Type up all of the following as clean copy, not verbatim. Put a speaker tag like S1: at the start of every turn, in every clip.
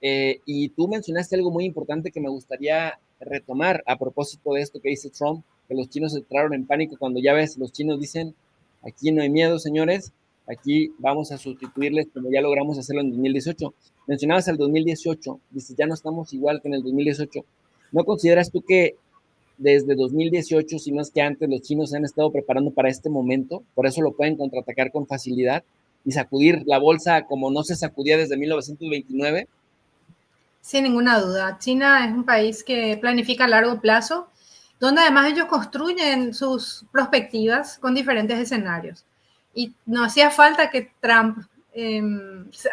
S1: Y tú mencionaste algo muy importante que me gustaría retomar a propósito de esto que dice Trump, que los chinos entraron en pánico cuando ya ves, los chinos dicen, aquí no hay miedo, señores, aquí vamos a sustituirles como ya logramos hacerlo en 2018. Mencionabas el 2018, dices, ya no estamos igual que en el 2018. ¿No consideras tú que desde 2018, si no es que antes, los chinos se han estado preparando para este momento? Por eso lo pueden contraatacar con facilidad y sacudir la bolsa como no se sacudía desde 1929.
S2: Sin ninguna duda. China es un país que planifica a largo plazo, donde además ellos construyen sus perspectivas con diferentes escenarios. Y no hacía falta que Trump eh,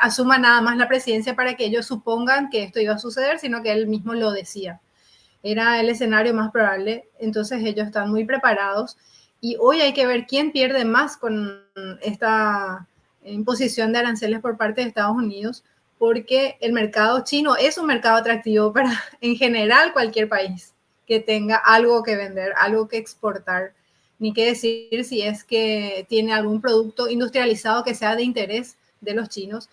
S2: asuma nada más la presidencia para que ellos supongan que esto iba a suceder, sino que él mismo lo decía. Era el escenario más probable, entonces ellos están muy preparados. Y hoy hay que ver quién pierde más con esta imposición de aranceles por parte de Estados Unidos, porque el mercado chino es un mercado atractivo para, en general, cualquier país que tenga algo que vender, algo que exportar, ni qué decir si es que tiene algún producto industrializado que sea de interés de los chinos,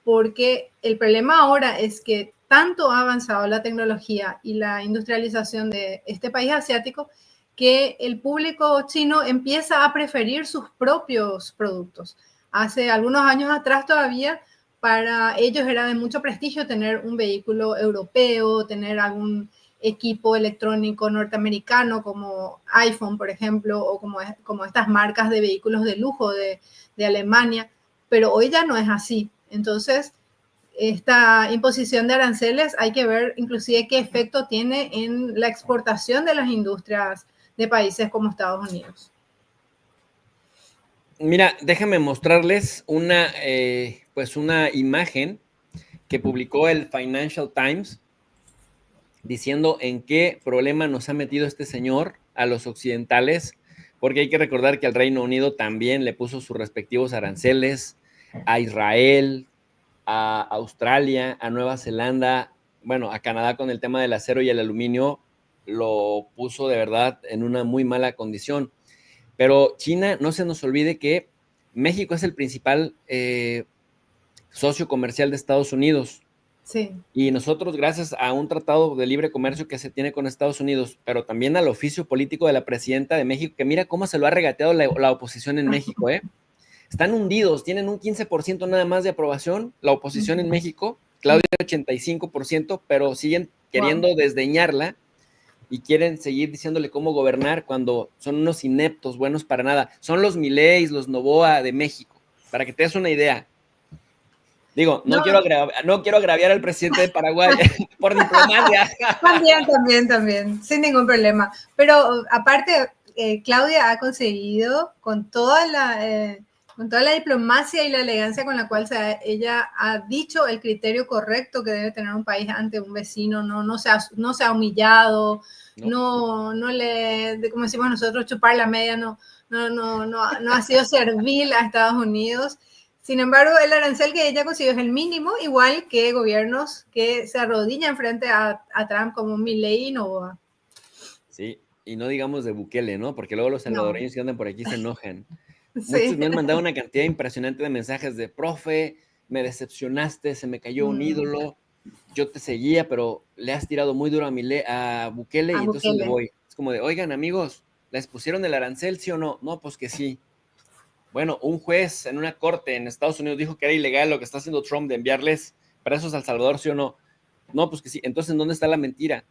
S2: porque el problema ahora es que tanto ha avanzado la tecnología y la industrialización de este país asiático que el público chino empieza a preferir sus propios productos. Hace algunos años atrás todavía para ellos era de mucho prestigio tener un vehículo europeo, tener algún equipo electrónico norteamericano como iPhone, por ejemplo, o como estas marcas de vehículos de lujo de Alemania, pero hoy ya no es así. Entonces, esta imposición de aranceles hay que ver inclusive qué efecto tiene en la exportación de las industrias de países como Estados Unidos.
S1: Mira, déjame mostrarles pues una imagen que publicó el Financial Times diciendo en qué problema nos ha metido este señor a los occidentales, porque hay que recordar que al Reino Unido también le puso sus respectivos aranceles, a Israel, a Australia, a Nueva Zelanda, bueno, a Canadá con el tema del acero y el aluminio, lo puso de verdad en una muy mala condición. Pero China, no se nos olvide que México es el principal socio comercial de Estados Unidos.
S2: Sí.
S1: Y nosotros, gracias a un tratado de libre comercio que se tiene con Estados Unidos, pero también al oficio político de la presidenta de México, que mira cómo se lo ha regateado la oposición en México, ¿eh? Están hundidos, tienen un 15% nada más de aprobación, la oposición en México, Claudia 85%, pero siguen
S2: Wow.
S1: queriendo desdeñarla y quieren seguir diciéndole cómo gobernar cuando son unos ineptos, buenos para nada. Son los Mileis, los Novoa de México, para que te des una idea. Digo,
S2: No,
S1: no quiero agraviar al presidente de Paraguay por diplomacia.
S2: también, sin ningún problema. Pero aparte, Claudia ha conseguido con toda la diplomacia y la elegancia con la cual ella ha dicho el criterio correcto que debe tener un país ante un vecino, no se ha humillado,
S1: No.
S2: no le, como decimos nosotros, chupar la media, no ha sido servil a Estados Unidos. Sin embargo, el arancel que ella consiguió es el mínimo, igual que gobiernos que se arrodillan frente a Trump como Milei y Novoa.
S1: Sí, y no digamos de Bukele, ¿no? Porque luego los
S2: No,
S1: salvadoreños que andan por aquí se enojan. Muchos
S2: sí.
S1: me han mandado una cantidad impresionante de mensajes de, profe, me decepcionaste, se me cayó un ídolo, yo te seguía, pero le has tirado muy duro a Bukele
S2: A
S1: y entonces le
S2: Bukele.
S1: voy. Es como de, oigan, amigos, ¿les pusieron el arancel, sí o no? No, pues que sí. Bueno, un juez en una corte en Estados Unidos dijo que era ilegal lo que está haciendo Trump de enviarles presos a El Salvador, ¿sí o no? No, pues que sí. Entonces, ¿en dónde está la mentira?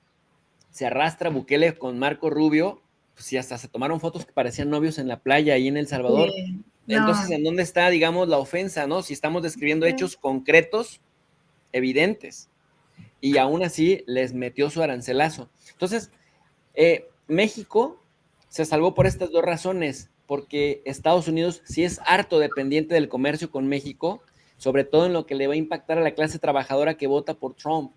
S1: Se arrastra Bukele con Marco Rubio, pues y hasta se tomaron fotos que parecían novios en la playa ahí en El Salvador.
S2: Sí,
S1: Entonces,
S2: no.
S1: ¿en dónde está, digamos, la ofensa, no? Si estamos describiendo hechos concretos, evidentes, y aún así les metió su arancelazo. Entonces, México se salvó por estas dos razones, porque Estados Unidos sí es harto dependiente del comercio con México, sobre todo en lo que le va a impactar a la clase trabajadora que vota por Trump.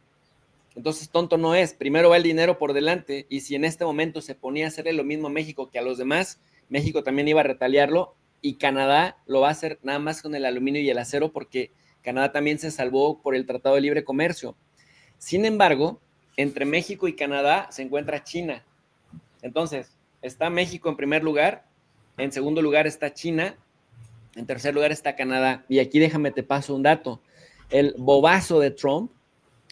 S1: Entonces, tonto no es. Primero va el dinero por delante. Y si en este momento se ponía a hacerle lo mismo a México que a los demás, México también iba a retaliarlo. Y Canadá lo va a hacer nada más con el aluminio y el acero, porque Canadá también se salvó por el Tratado de Libre Comercio. Sin embargo, entre México y Canadá se encuentra China. Entonces, está México en primer lugar, en segundo lugar está China, en tercer lugar está Canadá. Y aquí déjame te paso un dato. El bobazo de Trump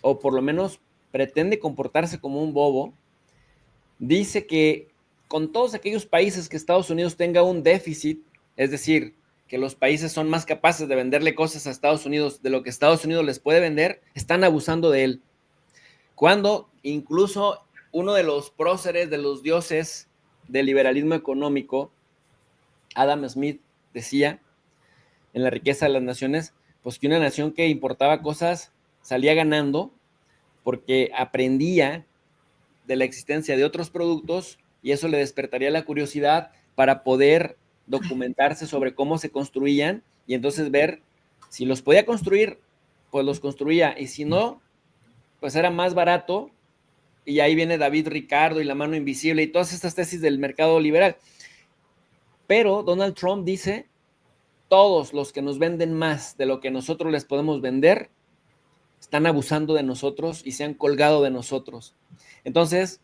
S1: o por lo menos pretende comportarse como un bobo, dice que con todos aquellos países que Estados Unidos tenga un déficit, es decir, que los países son más capaces de venderle cosas a Estados Unidos de lo que Estados Unidos les puede vender, están abusando de él. Cuando incluso uno de los próceres, de los dioses del liberalismo económico, Adam Smith, decía en La riqueza de las naciones, pues que una nación que importaba cosas salía ganando porque aprendía de la existencia de otros productos y eso le despertaría la curiosidad para poder documentarse sobre cómo se construían y entonces ver si los podía construir, pues los construía y si no, pues era más barato y ahí viene David Ricardo y la mano invisible y todas estas tesis del mercado liberal. Pero Donald Trump dice, todos los que nos venden más de lo que nosotros les podemos vender, están abusando de nosotros y se han colgado de nosotros. Entonces,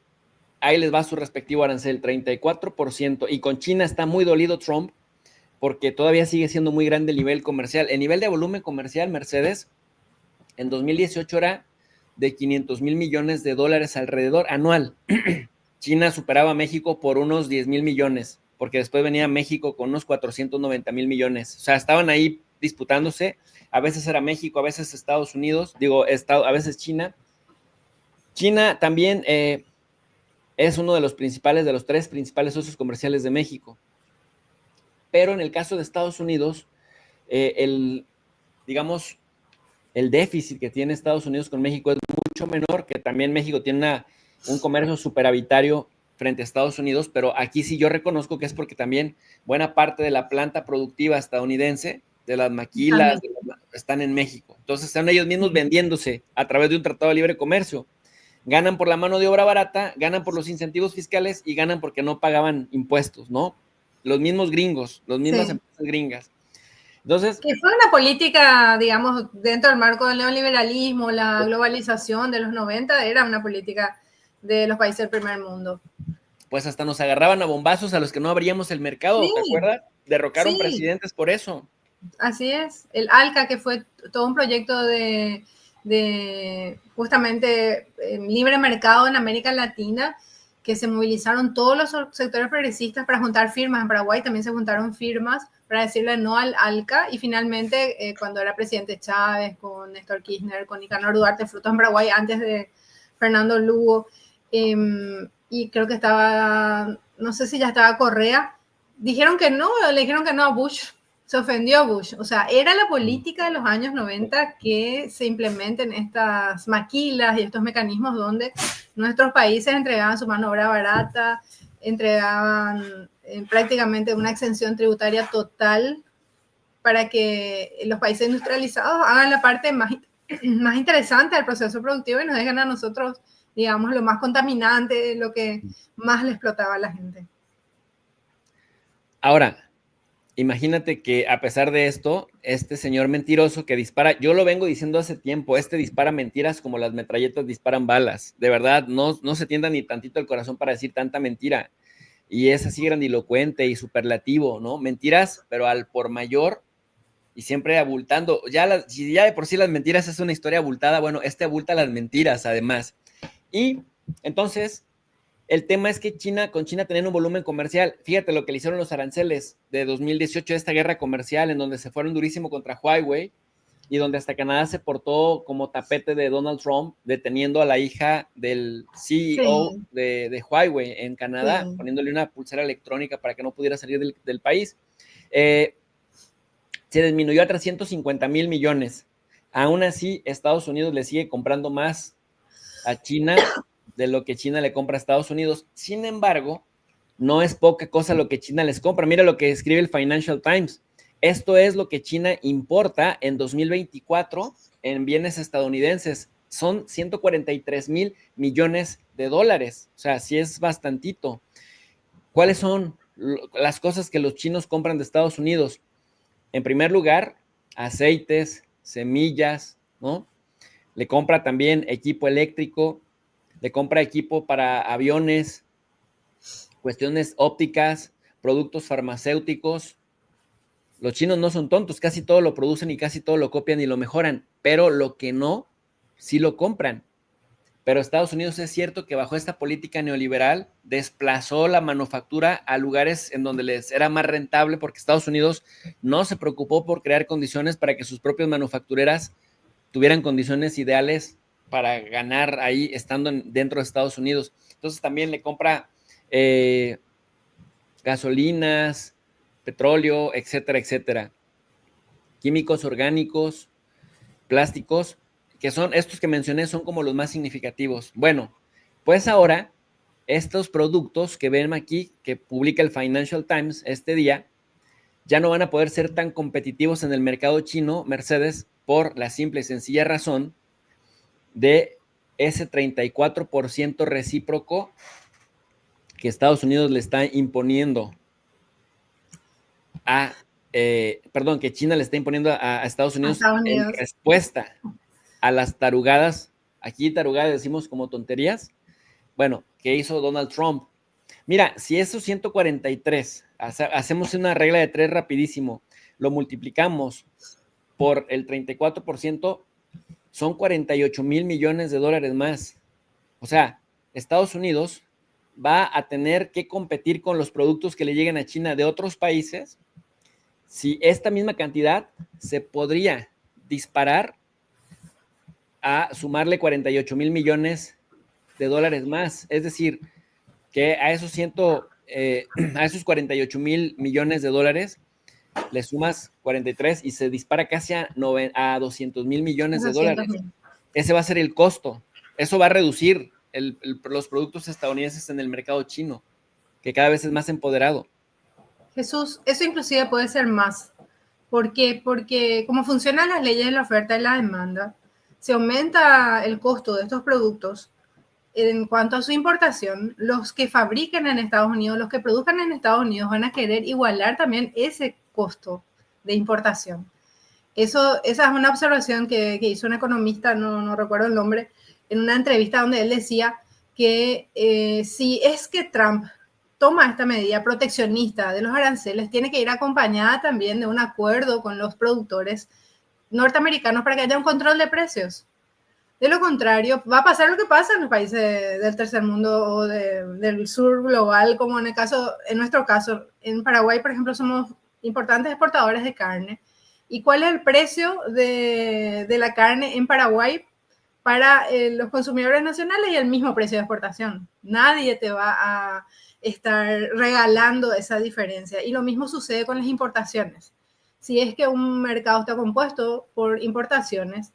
S1: ahí les va su respectivo arancel, 34%. Y con China está muy dolido Trump, porque todavía sigue siendo muy grande el nivel comercial. El nivel de volumen comercial, Mercedes, en 2018 era de 500 mil millones de dólares alrededor anual. China superaba a México por unos 10 mil millones, porque después venía México con unos 490 mil millones. O sea, estaban ahí disputándose. A veces era México, a veces Estados Unidos, a veces China. China también es uno de los principales, de los 3 principales socios comerciales de México. Pero en el caso de Estados Unidos, digamos, el déficit que tiene Estados Unidos con México es mucho menor, que también México tiene un comercio superavitario frente a Estados Unidos, pero aquí sí yo reconozco que es porque también buena parte de la planta productiva estadounidense, de las maquilas, están en México. Entonces están ellos mismos vendiéndose a través de un tratado de libre comercio. Ganan por la mano de obra barata, ganan por los incentivos fiscales y ganan porque no pagaban impuestos, ¿no? Los mismos gringos, las mismas empresas gringas. Entonces,
S2: que fue una política, digamos, dentro del marco del neoliberalismo, la globalización de los 90, era una política de los países del primer mundo.
S1: Pues hasta nos agarraban a bombazos a los que no abríamos el mercado, sí, ¿te acuerdas? Derrocaron presidentes por eso.
S2: Así es. El ALCA, que fue todo un proyecto de justamente libre mercado en América Latina, que se movilizaron todos los sectores progresistas para juntar firmas. En Paraguay también se juntaron firmas para decirle no al ALCA, y finalmente cuando era presidente Chávez, con Néstor Kirchner, con Nicanor Duarte, frutos en Paraguay antes de Fernando Lugo, y creo que estaba, no sé si ya estaba Correa, dijeron que no, le dijeron que no a Bush, se ofendió a Bush. O sea, era la política de los años 90 que se implementen estas maquilas y estos mecanismos donde nuestros países entregaban su mano de obra barata, entregaban prácticamente una exención tributaria total para que los países industrializados hagan la parte más interesante del proceso productivo y nos dejen a nosotros, digamos, lo más contaminante, lo que más le explotaba a la gente.
S1: Ahora, imagínate que a pesar de esto, este señor mentiroso que dispara, yo lo vengo diciendo hace tiempo, dispara mentiras como las metralletas disparan balas. De verdad, no se tienda ni tantito el corazón para decir tanta mentira. Y es así grandilocuente y superlativo, ¿no? Mentiras, pero al por mayor y siempre abultando. Si ya de por sí las mentiras es una historia abultada, bueno, abulta las mentiras además. Y entonces, el tema es que con China tenían un volumen comercial. Fíjate lo que le hicieron los aranceles de 2018, esta guerra comercial en donde se fueron durísimo contra Huawei y donde hasta Canadá se portó como tapete de Donald Trump, deteniendo a la hija del CEO de Huawei en Canadá, poniéndole una pulsera electrónica para que no pudiera salir del país. Se disminuyó a 350 mil millones. Aún así, Estados Unidos le sigue comprando más a China de lo que China le compra a Estados Unidos. Sin embargo, no es poca cosa lo que China les compra. Mira lo que escribe el Financial Times. Esto es lo que China importa en 2024 en bienes estadounidenses. Son 143 mil millones de dólares. O sea, sí es bastantito. ¿Cuáles son las cosas que los chinos compran de Estados Unidos? En primer lugar, aceites, semillas, ¿no? Le compra también equipo eléctrico, le compra equipo para aviones, cuestiones ópticas, productos farmacéuticos. Los chinos no son tontos, casi todo lo producen y casi todo lo copian y lo mejoran, pero lo que no sí lo compran. Pero Estados Unidos es cierto que bajo esta política neoliberal desplazó la manufactura a lugares en donde les era más rentable, porque Estados Unidos no se preocupó por crear condiciones para que sus propias manufactureras tuvieran condiciones ideales para ganar ahí estando dentro de Estados Unidos. Entonces también le compra gasolinas, petróleo, etcétera, etcétera. Químicos orgánicos, plásticos, que son estos que mencioné, son como los más significativos. Bueno, pues ahora estos productos que ven aquí, que publica el Financial Times este día, ya no van a poder ser tan competitivos en el mercado chino, Mercedes, por la simple y sencilla razón de ese 34% recíproco que Estados Unidos le está imponiendo que China le está imponiendo a Estados
S2: A
S1: Unidos
S2: Estados
S1: en
S2: Unidos.
S1: respuesta a las tarugadas, aquí tarugadas decimos como tonterías, bueno, que hizo Donald Trump. Mira, si esos 143, hacemos una regla de 3 rapidísimo, lo multiplicamos por el 34%, son 48 mil millones de dólares más. O sea, Estados Unidos va a tener que competir con los productos que le lleguen a China de otros países. Si esta misma cantidad se podría disparar a sumarle 48 mil millones de dólares más. Es decir, que a esos, a esos 48 mil millones de dólares le sumas 43 y se dispara casi a 200 mil millones de
S2: 200.000.
S1: dólares. Ese va a ser el costo. Eso va a reducir los productos estadounidenses en el mercado chino, que cada vez es más empoderado.
S2: Jesús, eso inclusive puede ser más. ¿Por qué? Porque como funcionan las leyes de la oferta y la demanda, se aumenta el costo de estos productos. En cuanto a su importación, los que fabrican en Estados Unidos, los que produzcan en Estados Unidos van a querer igualar también ese costo de importación. Esa es una observación que hizo un economista, no recuerdo el nombre, en una entrevista donde él decía que si es que Trump toma esta medida proteccionista de los aranceles, tiene que ir acompañada también de un acuerdo con los productores norteamericanos para que haya un control de precios. De lo contrario, va a pasar lo que pasa en los países del tercer mundo o del sur global, como en nuestro caso, en Paraguay, por ejemplo, somos importantes exportadores de carne. ¿Y cuál es el precio de la carne en Paraguay para los consumidores nacionales y el mismo precio de exportación? Nadie te va a estar regalando esa diferencia. Y lo mismo sucede con las importaciones. Si es que un mercado está compuesto por importaciones,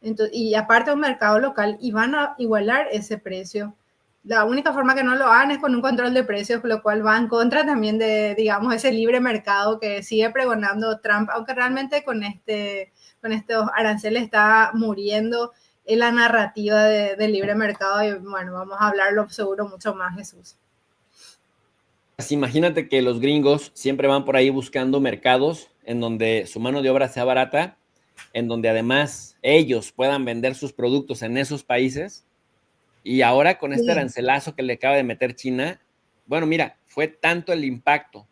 S2: entonces, y aparte un mercado local, y van a igualar ese precio. La única forma que no lo hagan es con un control de precios, lo cual va en contra también de, digamos, ese libre mercado que sigue pregonando Trump, aunque realmente con estos aranceles está muriendo en la narrativa del libre mercado. Y bueno, vamos a hablarlo seguro mucho más, Jesús.
S1: Imagínate que los gringos siempre van por ahí buscando mercados en donde su mano de obra sea barata, en donde además ellos puedan vender sus productos en esos países. Y ahora con este arancelazo que le acaba de meter China, bueno, mira, fue tanto el impacto,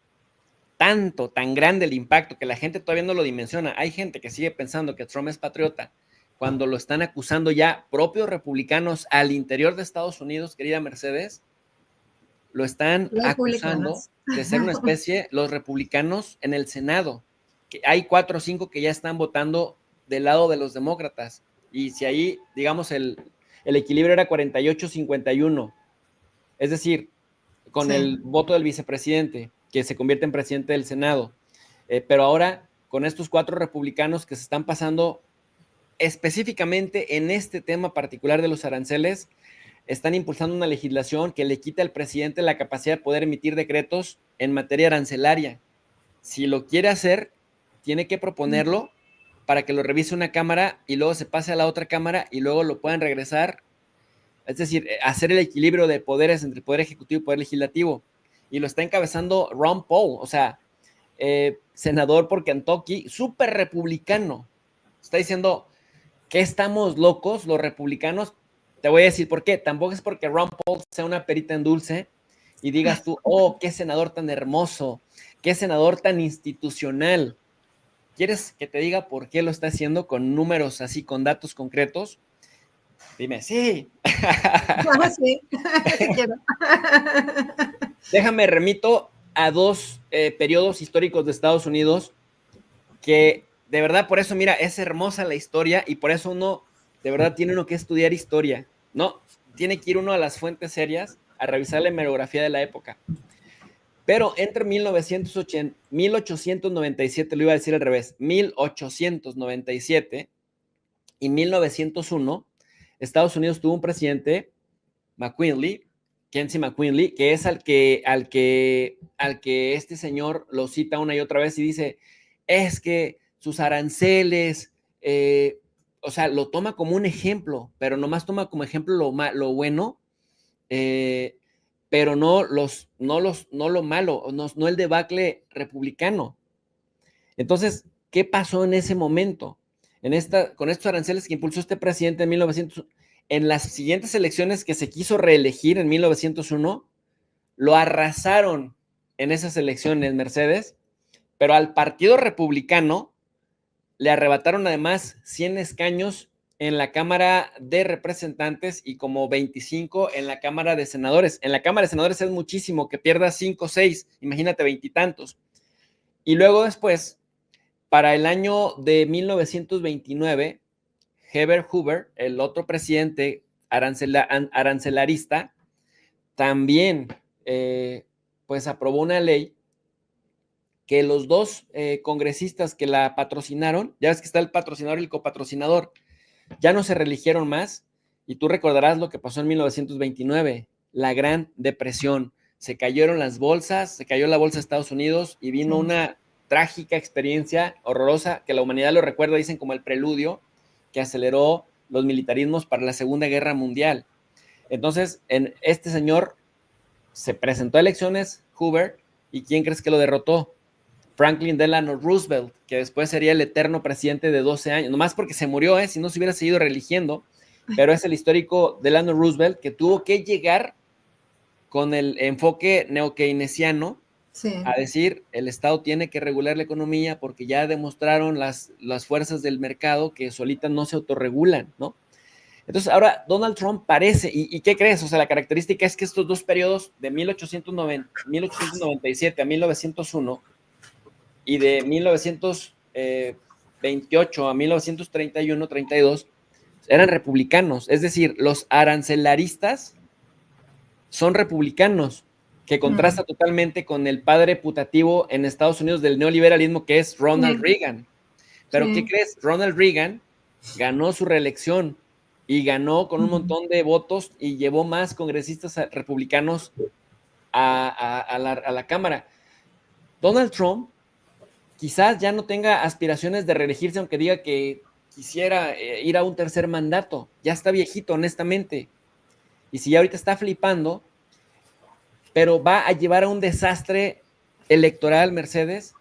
S1: tan grande el impacto que la gente todavía no lo dimensiona. Hay gente que sigue pensando que Trump es patriota cuando lo están acusando ya propios republicanos al interior de Estados Unidos, querida Mercedes, lo están acusando de ser una especie, los republicanos en el Senado, que hay 4 o 5 que ya están votando del lado de los demócratas. Y si ahí, digamos, el equilibrio era 48-51, es decir, con el voto del vicepresidente, que se convierte en presidente del Senado. Pero ahora, con estos 4 republicanos que se están pasando específicamente en este tema particular de los aranceles, están impulsando una legislación que le quita al presidente la capacidad de poder emitir decretos en materia arancelaria. Si lo quiere hacer, tiene que proponerlo para que lo revise una cámara y luego se pase a la otra cámara y luego lo puedan regresar. Es decir, hacer el equilibrio de poderes entre el poder ejecutivo y poder legislativo. Y lo está encabezando Ron Paul, o sea, senador por Kentucky, súper republicano. Está diciendo que estamos locos los republicanos. Te voy a decir por qué. Tampoco es porque Ron Paul sea una perita en dulce y digas tú, oh, qué senador tan hermoso, qué senador tan institucional. ¿Quieres que te diga por qué lo está haciendo con números así, con datos concretos? Dime, sí.
S2: Ah, sí, sí quiero.
S1: Déjame remito a dos periodos históricos de Estados Unidos que de verdad por eso, mira, es hermosa la historia y por eso uno, de verdad, tiene uno que estudiar historia, ¿no? Tiene que ir uno a las fuentes serias a revisar la hemerografía de la época. Pero entre 1980, 1897, lo iba a decir al revés, 1897 y 1901, Estados Unidos tuvo un presidente, McKinley, Quincy McKinley, que es al que este señor lo cita una y otra vez y dice, es que sus aranceles, o sea, lo toma como un ejemplo, pero nomás toma como ejemplo lo bueno, eh, pero no lo malo, no el debacle republicano. Entonces, ¿qué pasó en ese momento? Con estos aranceles que impulsó este presidente en 1900, en las siguientes elecciones que se quiso reelegir en 1901, lo arrasaron en esas elecciones, Mercedes, pero al Partido Republicano le arrebataron además 100 escaños en la Cámara de Representantes y como 25 en la Cámara de Senadores. En la Cámara de Senadores es muchísimo, que pierda 5 o 6, imagínate, veintitantos. Y luego después, para el año de 1929, Herbert Hoover, el otro presidente arancelarista, también pues aprobó una ley que los dos congresistas que la patrocinaron, ya ves que está el patrocinador y el copatrocinador, ya no se reeligieron más, y tú recordarás lo que pasó en 1929, la Gran Depresión. Se cayeron las bolsas, se cayó la bolsa de Estados Unidos y vino una trágica experiencia horrorosa que la humanidad lo recuerda, dicen como el preludio que aceleró los militarismos para la Segunda Guerra Mundial. Entonces, este señor se presentó a elecciones, Hoover, ¿y quién crees que lo derrotó? Franklin Delano Roosevelt, que después sería el eterno presidente de 12 años, nomás porque se murió, si no se hubiera seguido reeligiendo, pero es el histórico Delano Roosevelt que tuvo que llegar con el enfoque neokeynesiano a decir, el Estado tiene que regular la economía porque ya demostraron las fuerzas del mercado que solitas no se autorregulan, ¿no? Entonces, ahora Donald Trump parece, ¿y qué crees? O sea, la característica es que estos dos periodos de 1897 a 1901 y de 1928 a 1931-32 eran republicanos, es decir, los arancelaristas son republicanos, que contrasta totalmente con el padre putativo en Estados Unidos del neoliberalismo que es Ronald Reagan. Pero ¿qué crees? Ronald Reagan ganó su reelección y ganó con un montón de votos y llevó más congresistas republicanos a la Cámara. Donald Trump quizás ya no tenga aspiraciones de reelegirse, aunque diga que quisiera ir a un tercer mandato. Ya está viejito, honestamente. Y si ya ahorita está flipando, pero va a llevar a un desastre electoral, Mercedes.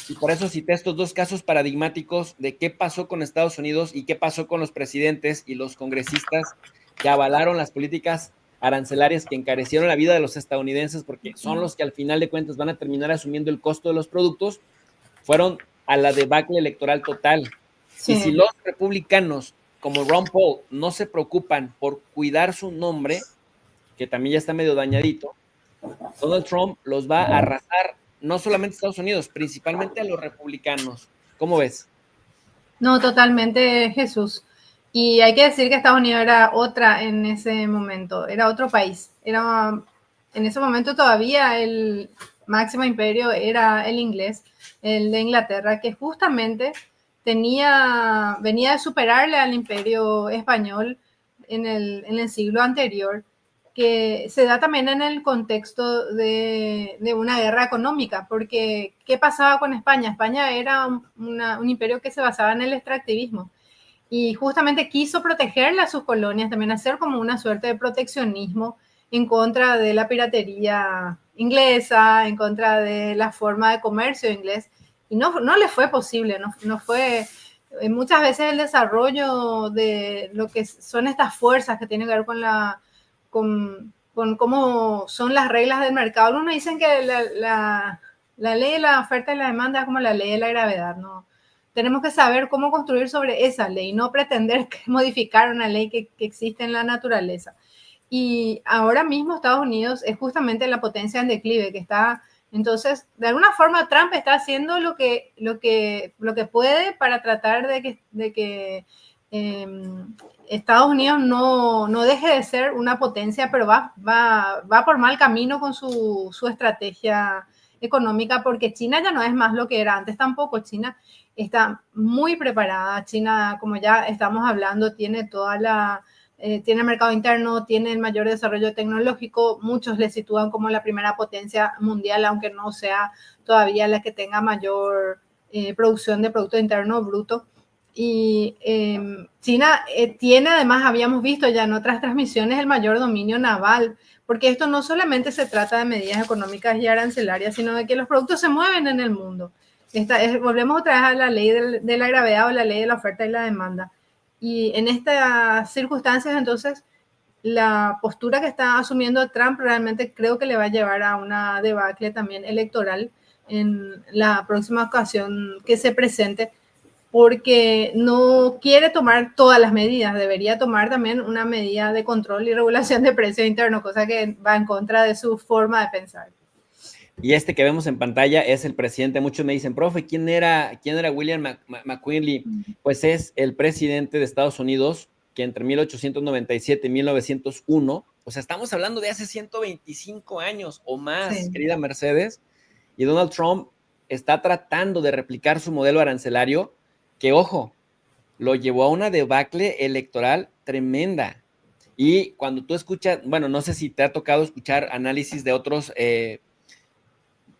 S1: Y por eso cité estos dos casos paradigmáticos de qué pasó con Estados Unidos y qué pasó con los presidentes y los congresistas que avalaron las políticas arancelarias que encarecieron la vida de los estadounidenses, porque son los que al final de cuentas van a terminar asumiendo el costo de los productos, fueron a la debacle electoral total. Sí. Y si los republicanos, como Ron Paul, no se preocupan por cuidar su nombre, que también ya está medio dañadito, Donald Trump los va a arrasar, no solamente a Estados Unidos, principalmente a los republicanos. ¿Cómo ves?
S2: No, totalmente, Jesús. Y hay que decir que Estados Unidos era otra en ese momento, era otro país. Era, en ese momento todavía el máximo imperio era el inglés, el de Inglaterra, que justamente venía de superarle al imperio español en el siglo anterior, que se da también en el contexto de una guerra económica, porque ¿qué pasaba con España? España era un imperio que se basaba en el extractivismo y justamente quiso protegerle a sus colonias, también hacer como una suerte de proteccionismo en contra de la piratería inglesa, en contra de la forma de comercio inglés, y no le fue posible, no fue. Muchas veces el desarrollo de lo que son estas fuerzas que tienen que ver con cómo son las reglas del mercado. Algunos dicen que la ley de la oferta y la demanda es como la ley de la gravedad, ¿no? tenemos que saber cómo construir sobre esa ley, no pretender modificar una ley que existe en la naturaleza. Y ahora mismo Estados Unidos es justamente la potencia en declive que está. Entonces, de alguna forma, Trump está haciendo lo que puede para tratar de que Estados Unidos no deje de ser una potencia, pero va por mal camino con su estrategia económica, porque China ya no es más lo que era antes tampoco. China está muy preparada. China, como ya estamos hablando, tiene tiene mercado interno, tiene el mayor desarrollo tecnológico, muchos le sitúan como la primera potencia mundial, aunque no sea todavía la que tenga mayor producción de Producto Interno Bruto. Y China tiene, además, habíamos visto ya en otras transmisiones, el mayor dominio naval, porque esto no solamente se trata de medidas económicas y arancelarias, sino de que los productos se mueven en el mundo. Volvemos otra vez a la ley de la gravedad o la ley de la oferta y la demanda. Y en estas circunstancias, entonces, la postura que está asumiendo Trump realmente creo que le va a llevar a una debacle también electoral en la próxima ocasión que se presente, porque no quiere tomar todas las medidas, debería tomar también una medida de control y regulación de precios internos, cosa que va en contra de su forma de pensar.
S1: Y este que vemos en pantalla es el presidente. Muchos me dicen, profe, ¿quién era William McKinley? Pues es el presidente de Estados Unidos que entre 1897 y 1901, o sea, estamos hablando de hace 125 años o más, sí, querida Mercedes, y Donald Trump está tratando de replicar su modelo arancelario, que, ojo, lo llevó a una debacle electoral tremenda. Y cuando tú escuchas, bueno, no sé si te ha tocado escuchar análisis de otros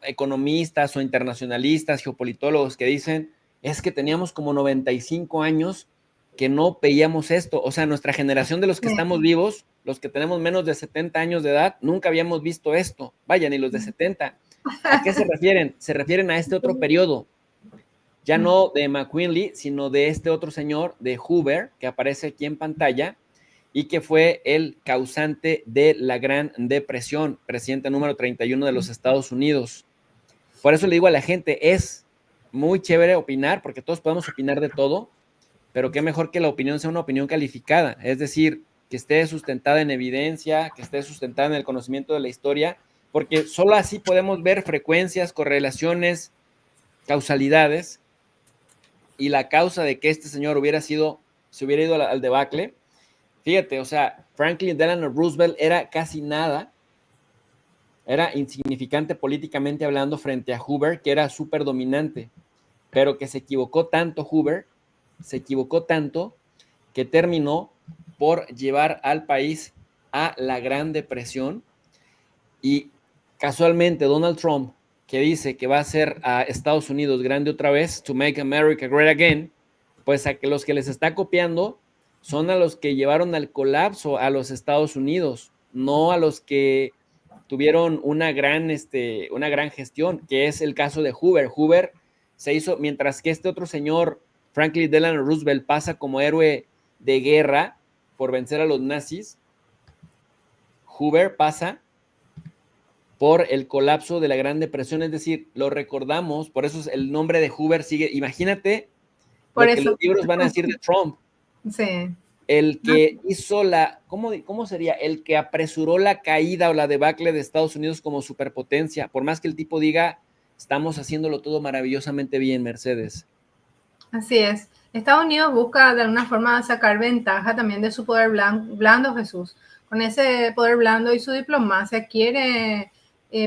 S1: economistas o internacionalistas, geopolitólogos que dicen, es que teníamos como 95 años que no veíamos esto. O sea, nuestra generación de los que estamos vivos, los que tenemos menos de 70 años de edad, nunca habíamos visto esto. Vaya, ni los de 70. ¿A qué se refieren? Se refieren a este otro periodo. Ya no de McKinley, sino de este otro señor, de Hoover, que aparece aquí en pantalla, y que fue el causante de la Gran Depresión, presidente número 31 de los Estados Unidos. Por eso le digo a la gente, es muy chévere opinar, porque todos podemos opinar de todo, pero qué mejor que la opinión sea una opinión calificada, es decir, que esté sustentada en evidencia, que esté sustentada en el conocimiento de la historia, porque solo así podemos ver frecuencias, correlaciones, causalidades, y la causa de que este señor se hubiera ido al debacle. Fíjate, o sea, Franklin Delano Roosevelt era casi nada, era insignificante políticamente hablando frente a Hoover, que era súper dominante, pero que se equivocó tanto Hoover, que terminó por llevar al país a la Gran Depresión. Y casualmente Donald Trump, que dice que va a hacer a Estados Unidos grande otra vez, to make America great again, pues a que los que les está copiando son a los que llevaron al colapso a los Estados Unidos, no a los que tuvieron una gran gestión, que es el caso de Hoover. Hoover se hizo, mientras que este otro señor, Franklin Delano Roosevelt, pasa como héroe de guerra por vencer a los nazis, Hoover pasa por el colapso de la Gran Depresión, es decir, lo recordamos, por eso el nombre de Hoover sigue, imagínate por lo que los libros van a decir de Trump.
S2: Sí.
S1: El que hizo ¿cómo sería? El que apresuró la caída o la debacle de Estados Unidos como superpotencia, por más que el tipo diga, estamos haciéndolo todo maravillosamente bien, Mercedes.
S2: Así es. Estados Unidos busca de alguna forma sacar ventaja también de su poder blando, Jesús. Con ese poder blando y su diplomacia quiere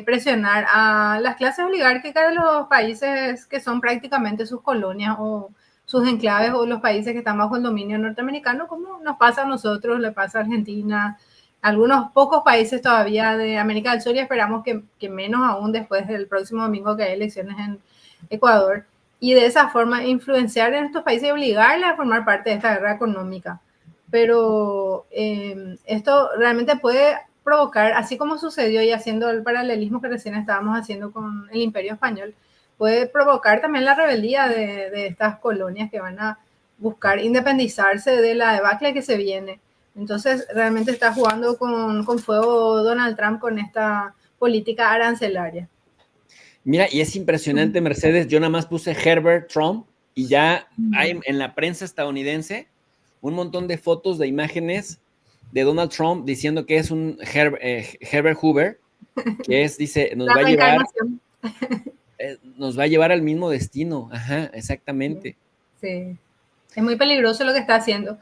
S2: presionar a las clases oligárquicas de los países que son prácticamente sus colonias o sus enclaves o los países que están bajo el dominio norteamericano, como nos pasa a nosotros, le pasa a Argentina, algunos pocos países todavía de América del Sur, y esperamos que menos aún después del próximo domingo que hay elecciones en Ecuador, y de esa forma influenciar en estos países y obligarles a formar parte de esta guerra económica. Pero esto realmente puede provocar, así como sucedió y haciendo el paralelismo que recién estábamos haciendo con el Imperio Español, puede provocar también la rebeldía de estas colonias que van a buscar independizarse de la debacle que se viene. Entonces, realmente está jugando con fuego Donald Trump con esta política arancelaria.
S1: Mira, y es impresionante, Mercedes, yo nada más puse Herbert Trump, Y ya hay en la prensa estadounidense un montón de fotos, de imágenes de Donald Trump diciendo que es un Herbert Hoover, que es, dice,
S2: La reencarnación.
S1: nos va a llevar al mismo destino. Ajá, exactamente.
S2: Sí, es muy peligroso lo que está haciendo.